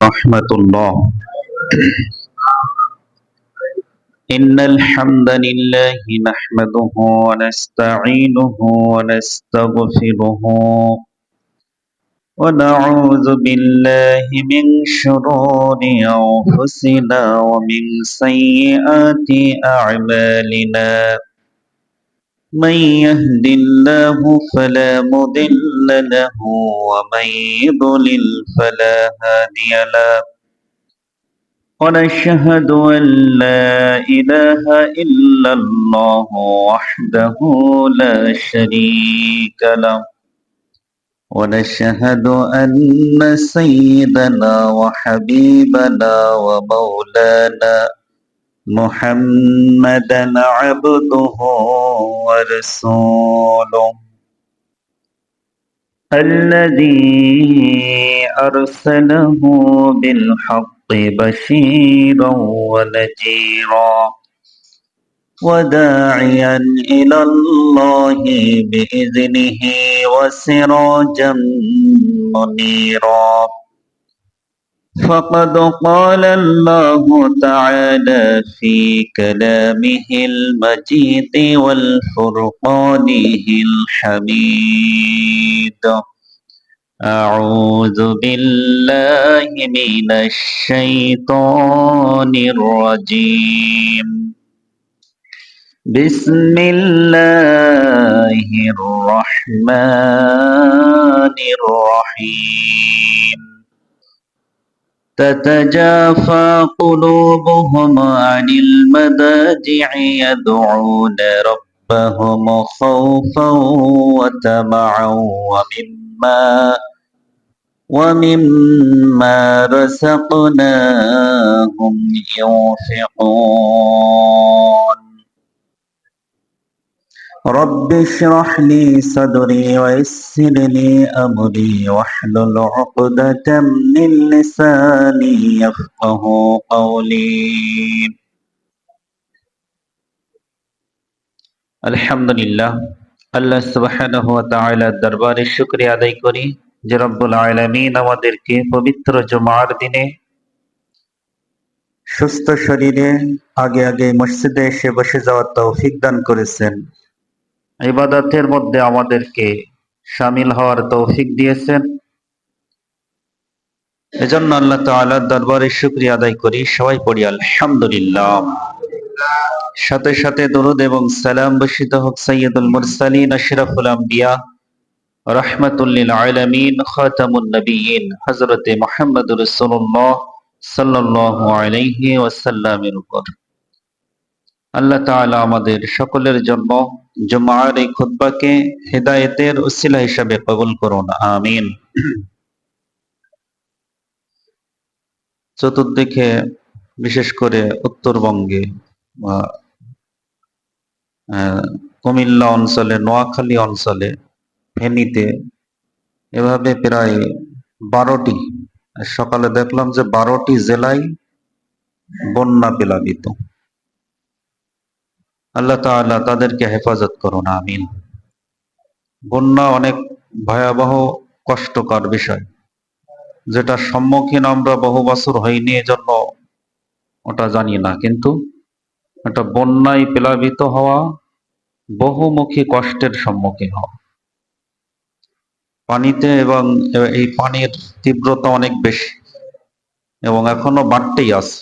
রহমাতুল্লাহ। ইন্নাল হামদালিল্লাহি নাহমাদুহু ওয়া নাস্তাঈনুহু ওয়া নাস্তাগফিরুহু ওয়া নাউযু বিল্লাহি মিন শুরুরি আনফুসিনা ওয়া মিন সাইয়্যাতি আ'মালিনা। من يهد الله فلا مضل له ومن يضلل فلا هادي له ونشهد أن لا إله إلا الله وحده لا شريك له ونشهد أن سيدنا وحبيبنا ومولانا محمدا عبده ورسوله الذي أرسله بالحق بشيرا ونذيرا وداعيا إلى الله بإذنه وسراجا منيرا. فقد قال الله تعالى في كلامه المجيد والفرقانه الحميد: أعوذ بالله من الشيطان الرجيم. بسم الله الرحمن الرحيم. تتجافى قلوبهم عن المضاجع يدعون ربهم خوفا وطمعا ومما رزقناهم ينفقون. رب اشرح لي صدري ويسر لي أمري واحلل عقدة من لساني يفقه قولي. আলহামদুলিল্লাহ, আল্লাহ সুবহানাহু ওয়া তাআলার দরবারে শুকরিয়া আদায় করি যে রব্বুল আলামিন আমাদেরকে পবিত্র জুমার দিনে সুস্থ শরীরে আগে আগে মসজিদে এসে বসে যাওয়ার তৌফিক দান করেছেন, ইবাদতের মধ্যে আমাদেরকে শামিল হওয়ার তৌফিক দিয়েছেন। এজন্য আল্লাহ তাআলার দরবারে শুকরিয়া আদায় করি। সবাই পড়ি আলহামদুলিল্লাহ। সাথে সাথে দরুদ এবং সালাম বর্ষিত হোক সাইয়্যিদুল মুরসালিন আশরাফুল আম্বিয়া রাহমাতুল লিল আলামিন খাতামুন নবিয়্যিন হযরতে মুহাম্মদুর রাসূলুল্লাহ সাল্লাল্লাহু আলাইহি ওয়াসাল্লামের উপর। আল্লাহ তাআলা আমাদের সকলের জন্য জুমার এই খুতবাকে হিদায়াতের উসিলা হিসাবে কবুল করুন, আমিন। চতুর্দিকে বিশেষ করে উত্তরবঙ্গে কুমিল্লা অঞ্চলে, নোয়াখালী অঞ্চলে, ফেনীতে এভাবে প্রায় 12টি, সকালে দেখলাম যে 12টি জেলায় বন্যা প্লাবিত। আল্লাহ তাআলা তাদেরকে হেফাজত করুন, আমিন। বন্যা অনেক ভয়াবহ কষ্টকর বিষয়, যেটা সম্মুখীন আমরা বহু বছর হয়নি, এজন্য ওটা জানি না, কিন্তু এটা বন্যায় প্লাবিত হওয়া, বহুমুখী কষ্টের সম্মুখীন হওয়া। পানিতে এবং এই পানির তীব্রতা অনেক বেশি এবং এখনো বাড়তেই আছে।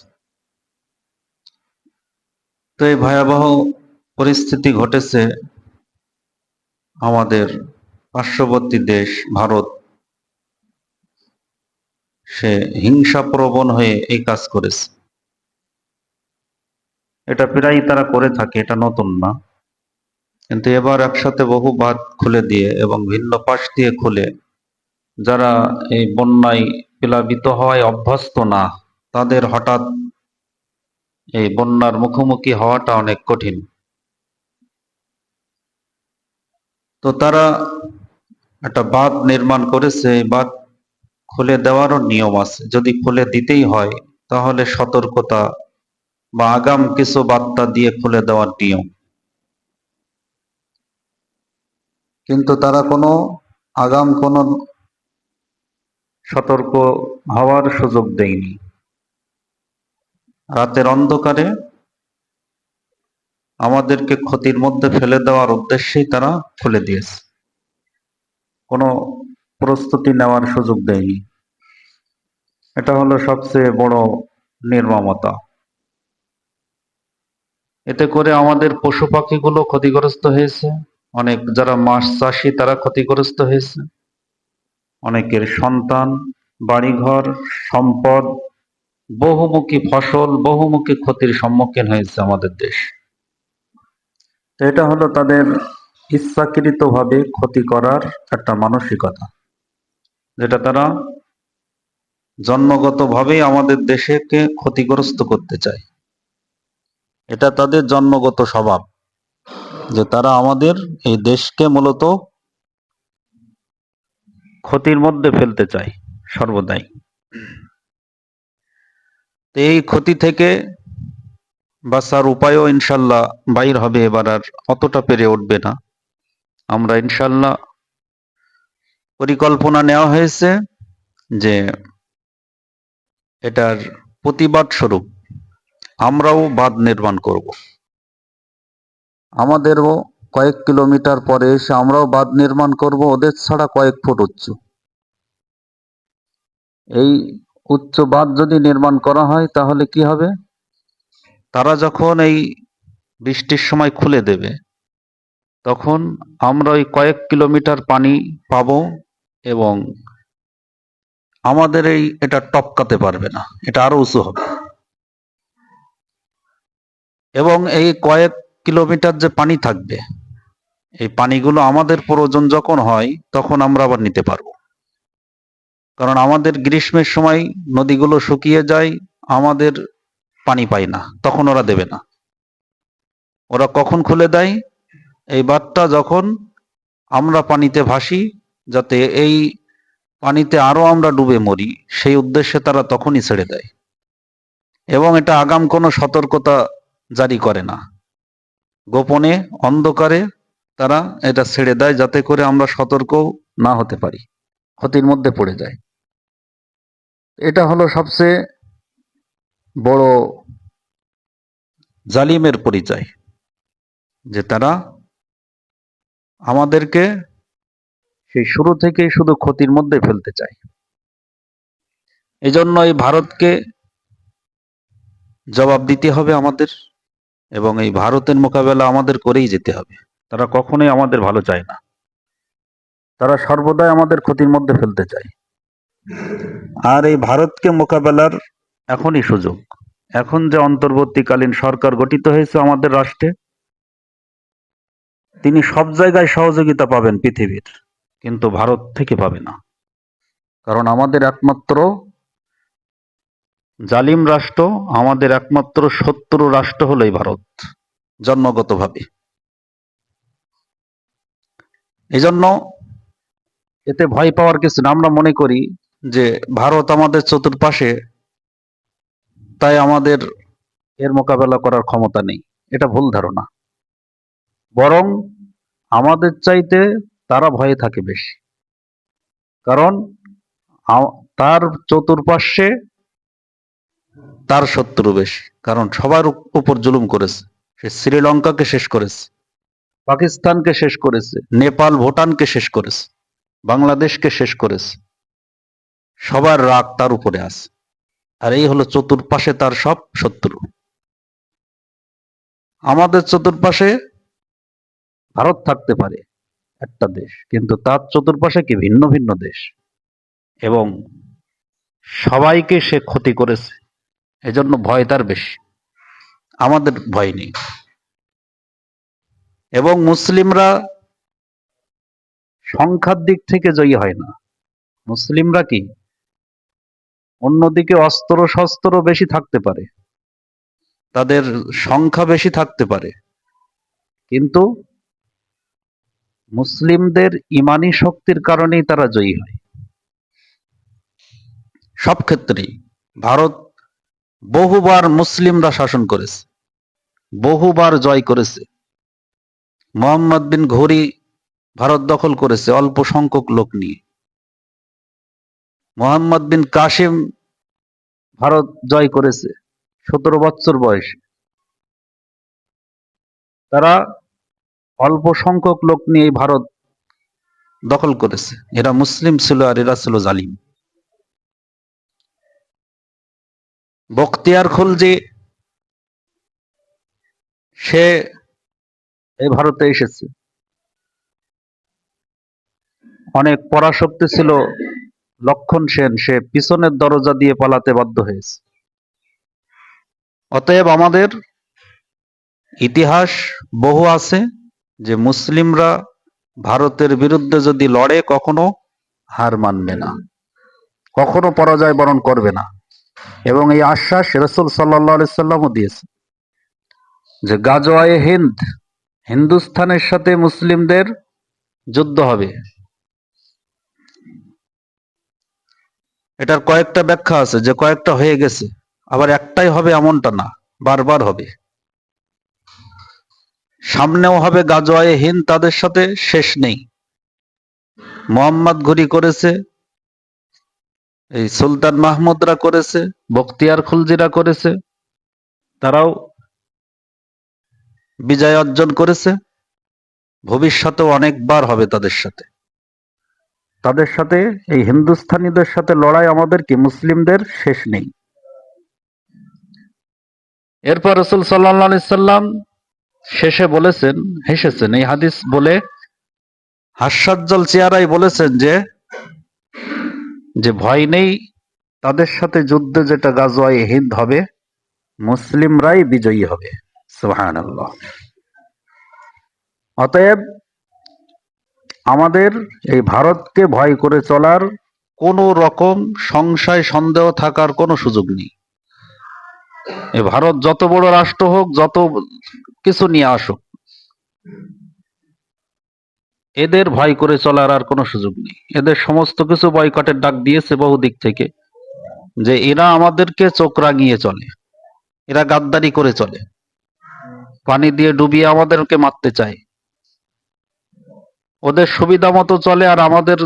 তো এই ভয়াবহ পরিস্থিতি ঘটেছে আমাদের পার্শ্ববর্তী দেশ ভারত। সে হিংসাপ্রবণ হয়ে এই কাজ করেছে। এটা প্রায়ই তারা করে থাকে, এটা নতুন না, কিন্তু এবার একসাথে বহু বাঁধ খুলে দিয়ে এবং ভিন্ন পাশ দিয়ে খুলে যারা এই বন্যায় প্লাবিত হওয়ায় অভ্যস্ত না, তাদের হঠাৎ এই বন্যার মুখোমুখি হওয়াটা অনেক কঠিন। তো তারা একটা বাঁধ নির্মাণ করেছে। এই বাঁধ খুলে দেওয়ারও নিয়ম আছে। যদি খুলে দিতেই হয় তাহলে সতর্কতা বা আগাম কিছু বার্তা দিয়ে খুলে দেওয়ার নিয়ম, কিন্তু তারা কোনো আগাম কোনো সতর্ক হওয়ার সুযোগ দেয়নি। রাতের অন্ধকারে আমাদেরকে ক্ষতির মধ্যে ফেলে দেওয়ার উদ্দেশ্যেই তারা খুলে দিয়েছে, কোনো প্রস্তুতি নেওয়ার সুযোগ দেয়নি। এটা হলো সবচেয়ে বড় নির্মমতা। এতে করে আমাদের পশু পাখিগুলো ক্ষতিগ্রস্ত হয়েছে, অনেক যারা মাছ চাষি তারা ক্ষতিগ্রস্ত হয়েছে, অনেকের সন্তান, বাড়িঘর, সম্পদ, বহুমুখী ফসল, বহুমুখী ক্ষতির সম্মুখীন হয়েছে আমাদের দেশ। তো এটা হলো তাদের ইচ্ছাকৃতভাবে ক্ষতি করার একটা মানসিকতা, যেটা তারা জন্মগতভাবেই আমাদের দেশকে ক্ষতিগ্রস্ত করতে চায়। এটা তাদের জন্মগত স্বভাব যে তারা আমাদের এই দেশকে মূলত ক্ষতির মধ্যে ফেলতে চায় সর্বদাই। তো এই ক্ষতি থেকে বাঁচার উপায়ও ইনশাল্লাহ বাইর হবে, এবার আর অতটা পেরে উঠবে না। আমরা ইনশাল্লাহ পরিকল্পনা নেওয়া হয়েছে যে এটার প্রতিবাদ স্বরূপ আমরাও বাঁধ নির্মাণ করব। আমাদেরও কয়েক কিলোমিটার পরে এসে আমরাও বাঁধ নির্মাণ করব, ওদের ছাড়া কয়েক ফুট উচ্চ। এই উচ্চ বাঁধ যদি নির্মাণ করা হয় তাহলে কি হবে, তারা যখন এই বৃষ্টির সময় খুলে দেবে তখন আমরা ওই কয়েক কিলোমিটার পানি পাবো এবং আমাদের এটা টপকাতে পারবে না, এটা আরো উঁচু হবে। এবং এই কয়েক কিলোমিটার যে পানি থাকবে, এই পানিগুলো আমাদের প্রয়োজন যখন হয় তখন আমরা আবার নিতে পারবো। কারণ আমাদের গ্রীষ্মের সময় নদীগুলো শুকিয়ে যায়, আমাদের পানি পাই না, তখন ওরা দেবে না। ওরা কখন খুলে দেয়, এই বাঁধটা যখন আমরা পানিতে ভাসি, যাতে এই পানিতে আরো আমরা ডুবে মরি, সেই উদ্দেশ্যে তারা তখনই ছেড়ে দেয়। এবং এটা আগাম কোনো সতর্কতা জারি করে না, গোপনে অন্ধকারে তারা এটা ছেড়ে দেয় যাতে করে আমরা সতর্ক না হতে পারি, ক্ষতির মধ্যে পড়ে যায়। এটা হলো সবচেয়ে বড় জালিমের পরিচয়, যে তারা আমাদেরকে সেই শুরু থেকেই শুধু ক্ষতির মধ্যে ফেলতে চায়। এই জন্য এই ভারতকে জবাব দিতে হবে আমাদের, এবং এই ভারতের মোকাবেলা আমাদের করেই যেতে হবে। তারা কখনোই আমাদের ভালো চায় না, তারা সর্বদাই আমাদের ক্ষতির মধ্যে ফেলতে চায়। আর এই ভারতকে মোকাবেলার এখনই সুযোগ। এখন যে অন্তর্বর্তীকালীন সরকার গঠিত হয়েছে আমাদের রাষ্ট্রে, তিনি সব জায়গায় সহযোগিতা পাবেন পৃথিবীর, কিন্তু ভারত থেকে পাবে না। কারণ আমাদের একমাত্র জালিম রাষ্ট্র, আমাদের একমাত্র শত্রু রাষ্ট্র হলো এই ভারত, জন্মগতভাবে। এজন্য এতে ভয় পাওয়ার কিছু না। আমরা মনে করি যে ভারত আমাদের চতুর্পাশে, তাই আমাদের এর মোকাবেলা করার ক্ষমতা নেই। এটা ভুল ধারণা। বরং আমাদের চাইতে তারা ভয়ে থাকে বেশি, কারণ তার চতুর্পার্শ্বে তার শত্রু বেশি। কারণ সবার উপর জুলুম করেছে, সে শ্রীলঙ্কাকে শেষ করেছে, পাকিস্তানকে শেষ করেছে, নেপাল ভুটানকে শেষ করেছে, বাংলাদেশকে শেষ করেছে। সবার রাগ তার উপরে আছে, আর এই হলো চতুর্পাশে তার সব শত্রু। আমাদের চতুর্পাশে ভারত থাকতে পারে একটা দেশ, কিন্তু তার চতুর্পাশে কি ভিন্ন ভিন্ন দেশ, এবং সবাইকে সে ক্ষতি করেছে। এজন্য ভয় তার বেশি, আমাদের ভয় নেই। এবং মুসলিমরা সংখ্যার দিক থেকে জয়ী হয় না। মুসলিমরা কি অন্যদিকে অস্ত্র শস্ত্র বেশি থাকতে পারে, তাদের সংখ্যা বেশি থাকতে পারে, কিন্তু মুসলিমদের ইমানি শক্তির কারণেই তারা জয়ী হয় সব ক্ষেত্রেই। ভারত বহুবার মুসলিমরা শাসন করেছে, বহুবার জয় করেছে। মোহাম্মদ বিন ঘুরি ভারত দখল করেছে অল্প সংখ্যক লোক নিয়ে, মোহাম্মদ বিন কাসিম ভারত জয় করেছে 17 বছর বয়সে। তারা অল্প সংখ্যক লোক নিয়ে ভারত দখল করেছে। এরা মুসলিম ছিল আর এরা ছিল জালিম। বখতিয়ার খুলজি সে এই ভারতে এসেছে, অনেক পরাশক্তি ছিল লক্ষণ সেন, সে পিছনের দরজা দিয়ে পালাতে বাধ্য হয়েছে। অতএব আমাদের ইতিহাস বহু আছে যে মুসলিমরা ভারতের বিরুদ্ধে যদি লড়ে কখনো হার মানবে না, কখনো পরাজয় বরণ করবে না। এবং এই আশ্বাস রাসূল সাল্লাল্লাহু আলাইহি সাল্লামও দিয়েছে যে গাজওয়ায়ে হিন্দ, হিন্দুস্তানের সাথে মুসলিমদের যুদ্ধ হবে। এটার কয়েকটা ব্যাখ্যা আছে, যে কয়েকটা হয়ে গেছে, আবার একটাই হবে এমনটা না, বারবার হবে। সামনেও হবে গাজওয়ায়ে হিন্দ, তাদের সাথে শেষ নেই। মোহাম্মদ ঘুরি করেছে, এই সুলতান মাহমুদরা করেছে, বখতিয়ার খুলজিরা করেছে, তারাও বিজয় অর্জন করেছে। ভবিষ্যতেও অনেকবার হবে তাদের সাথে। তাদের সাথে, এই হিন্দুস্তানিদের সাথে লড়াই আমাদের কি মুসলিমদের শেষ নেই। এরপর রাসূল সাল্লাল্লাহু আলাইহি সাল্লাম শেষে বলেছেন, হেসেছেন, এই হাদিস বলে হাস্যোজ্জ্বল চেহারায় বলেছেন যে ভয় নেই, তাদের সাথে যুদ্ধে যেটা গাজওয়ায়ে হিন্দ হবে, মুসলিমরাই বিজয়ী হবে। সুবহানাল্লাহ। অতএব আমাদের এই ভারতকে ভয় করে চলার কোন রকম সংশয় সন্দেহ থাকার কোনো সুযোগ নেই। এই ভারত যত বড় রাষ্ট্র হোক, যত কিছু নিয়ে আসুক, এদের ভয় করে চলার আর কোনো সুযোগ নেই। এদের সমস্ত কিছু বয়কটের ডাক দিয়েছে বহু দিক থেকে, যে এরা আমাদেরকে চোখ রাঙিয়ে চলে, এরা গাদ্দারি করে চলে, পানি দিয়ে ডুবিয়ে আমাদেরকে মারতে চায়, ওদের সুবিধা মতো চলে, আর আমাদের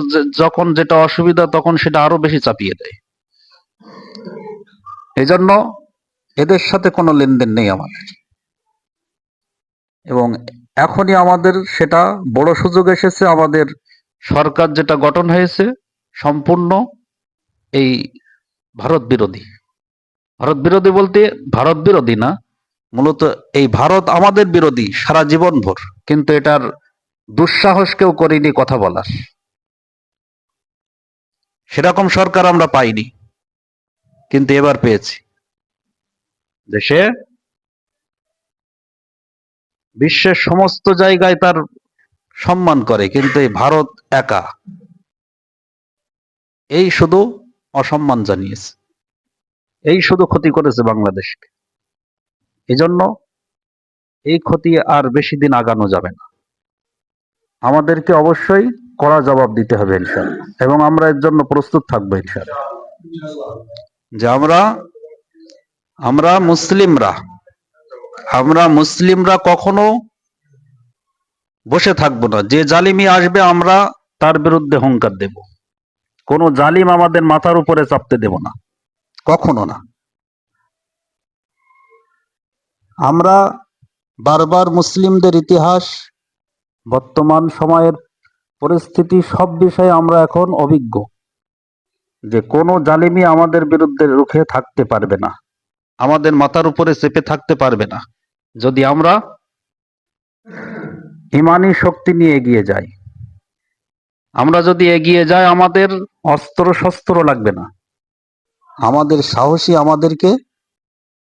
যখন যেটা অসুবিধা তখন সেটা আরো বেশি চাপিয়ে দেয়। এজন্য এদের সাথে কোনো লেনদেন নেই আমাদের। এবং এখনই আমাদের সেটা বড় সুযোগ এসেছে। আমাদের সরকার যেটা গঠন হয়েছে সম্পূর্ণ এই ভারত বিরোধী। ভারত বিরোধী বলতে ভারত বিরোধী না, মূলত এই ভারত আমাদের বিরোধী সারা জীবন ভর, কিন্তু এটার দুঃসাহস কেউ করেনি কথা বলার। সেরকম সরকার আমরা পাইনি, কিন্তু এবার পেয়েছি। দেশে বিশ্বের সমস্ত জায়গায় তার সম্মান করে, কিন্তু এই ভারত একা এই শুধু অসম্মান জানিয়েছে, এই শুধু ক্ষতি করেছে বাংলাদেশকে। এজন্য এই ক্ষতি আর বেশি দিন আগানো যাবে না। আমাদেরকে অবশ্যই কড়া জবাব দিতে হবে ইনশাআল্লাহ, এবং আমরা এর জন্য প্রস্তুত থাকবো ইনশাআল্লাহ। যে আমরা মুসলিমরা কখনো বসে থাকবো না। যে জালিমি আসবে আমরা তার বিরুদ্ধে হুঙ্কার দেব। কোনো জালিম আমাদের মাথার উপরে চাপতে দেব না, কখনো না। আমরা বারবার মুসলিমদের ইতিহাস, বর্তমান সময়ের পরিস্থিতি, সব বিষয়ে আমরা এখন অভিজ্ঞ, যে কোনো জালিমি আমাদের বিরুদ্ধে রুখে থাকতে পারবে না, আমাদের মাথার উপরে চেপে থাকতে পারবে না, যদি আমরা ইমানি শক্তি নিয়ে এগিয়ে যাই। আমরা যদি এগিয়ে যাই, আমাদের অস্ত্র শস্ত্র লাগবে না, আমাদের সাহসী আমাদেরকে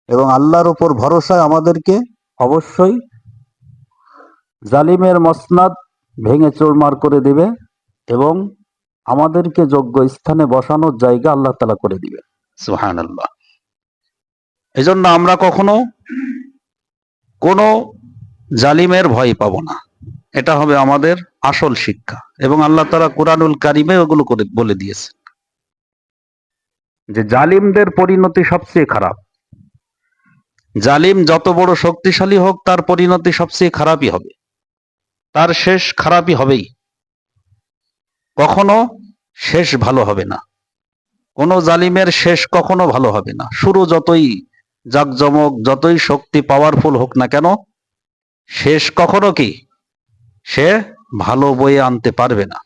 এবং আল্লাহর উপর ভরসায় আমাদেরকে অবশ্যই জালিমের মসনাদ ভেঙে চুরমার করে দিবে, এবং আমাদেরকে যোগ্য স্থানে বসানোর জায়গা আল্লাহ তাআলা করে দিবে। সুবহানাল্লাহ। এজন্য আমরা কখনো কোনো জালিমের ভয় পাবো না। এটা হবে আমাদের আসল শিক্ষা, এবং আল্লাহ তাআলা কুরআনুল কারীমে ওগুলো করে বলে দিয়েছে যে জালিমদের পরিণতি সবচেয়ে খারাপ। জালিম যত বড় শক্তিশালী হোক, তার পরিণতি সবচেয়ে খারাপই হবে, তার শেষ খারাপই হবেই, কখনো শেষ ভালো হবে না। কোন জালিমের শেষ কখনো ভালো হবে না। শুরু যতই জাকজমক, যতই শক্তি পাওয়ারফুল হোক না কেন, শেষ কখনো কি সে ভালো বয়ে আনতে পারবে না।